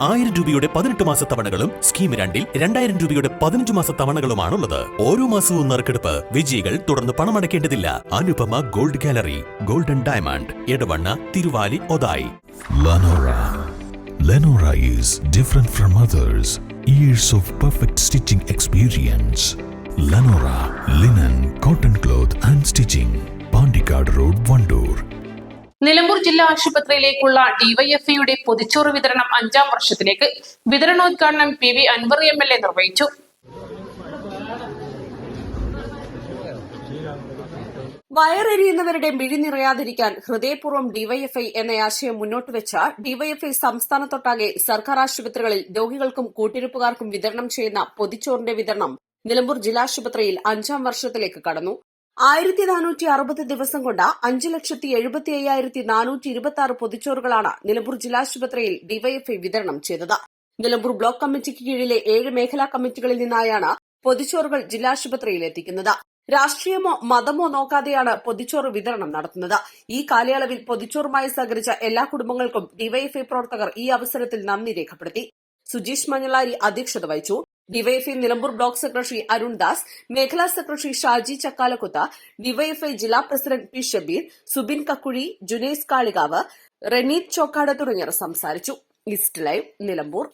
1000 രൂപയുടെ 18 മാസ തവണകളും സ്കീം 2-ൽ 2000 രൂപയുടെ 15 മാസ തവണകളുമാണുള്ളത്. ഓരോ മാസവും നറുക്കെടുപ്പ്. വിജയികൾ തുടർന്ന് പണമടയ്ക്കേണ്ടതില്ല. Anupama gold gallery, golden diamond, Edavanna, Thiruvali, Othayi. Lenora is different from others. Years of perfect stitching experience. Lenora linen, cotton cloth and stitching. Pandikad Road, Vandoor. Nilambur ജില്ലാ ആശുപത്രിയിലേക്കുള്ള ഡിവൈഎഫ്ഐയുടെ പൊതിച്ചോറ് വിതരണം 5ാം വർഷത്തിലേക്ക്. വിതരണോദ്ഘാടനം PV അൻവർ MLA നിർവഹിച്ചു. വയറെരിയുന്നവരുടെ മിഴി നിറയാതിരിക്കാൻ ഹൃദയപൂർവ്വം ഡിവൈഎഫ്ഐ എന്ന ആശയം മുന്നോട്ട് വെച്ച ഡിവൈഎഫ്ഐ സംസ്ഥാനത്തൊട്ടാകെ സർക്കാർ ആശുപത്രികളിൽ രോഗികൾക്കും കൂട്ടിരിപ്പുകാർക്കും വിതരണം ചെയ്യുന്ന പൊതിച്ചോറിന്റെ വിതരണം നിലമ്പൂർ ജില്ലാശുപത്രിയിൽ 5ാം വർഷത്തിലേക്ക് കടന്നു. 1460 ദിവസം കൊണ്ട് 5,75,426 പൊതിച്ചോറുകളാണ് നിലമ്പൂർ ജില്ലാശുപത്രിയിൽ ഡിവൈഎഫ്ഐ വിതരണം ചെയ്തത്. നിലമ്പൂർ ബ്ലോക്ക് കമ്മിറ്റിക്ക് കീഴിലെ 7 മേഖലാ കമ്മിറ്റികളിൽ നിന്നായാണ് പൊതിച്ചോറുകൾ ജില്ലാശുപത്രിയിൽ എത്തിക്കുന്നത്. രാഷ്ട്രീയമോ മതമോ നോക്കാതെയാണ് പൊതിച്ചോറ് വിതരണം നടത്തുന്നത്. ഈ കാലയളവിൽ പൊതിച്ചോറുമായി സഹകരിച്ച എല്ലാ കുടുംബങ്ങൾക്കും ഡിവൈഎഫ്ഐ പ്രവർത്തകർ ഈ അവസരത്തിൽ നന്ദി രേഖപ്പെടുത്തി. സുജീഷ് മഞ്ഞളാരി അധ്യക്ഷത വഹിച്ചു. DYFI Nilambur block secretary Arun Das, മേഖലാ സെക്രട്ടറി ഷാജി ചക്കാലക്കുത്ത, ഡിവൈഎഫ്ഐ ജില്ലാ പ്രസിഡന്റ് പി ഷബീർ, സുബിൻ കക്കുഴി, ജുനൈസ് കാളികാവ്, റനീത് ചോക്കാട് തുടങ്ങിയവർ സംസാരിച്ചു. East live, Nilambur.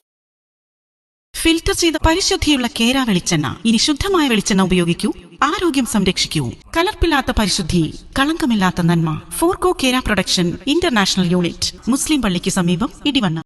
ഫിൽറ്റർ ചെയ്ത പരിശുദ്ധിയുള്ള കേര വെളിച്ചെണ്ണ. ഇനി ശുദ്ധമായ വെളിച്ചെണ്ണ ഉപയോഗിക്കൂ, ആരോഗ്യം സംരക്ഷിക്കൂ. കലർപ്പില്ലാത്ത പരിശുദ്ധി, കളങ്കമില്ലാത്ത നന്മ. ഫോർകോ കേര പ്രൊഡക്ഷൻ ഇന്റർനാഷണൽ യൂണിറ്റ്, മുസ്ലിം പള്ളിക്ക് സമീപം, ഇടിവണ്ണ.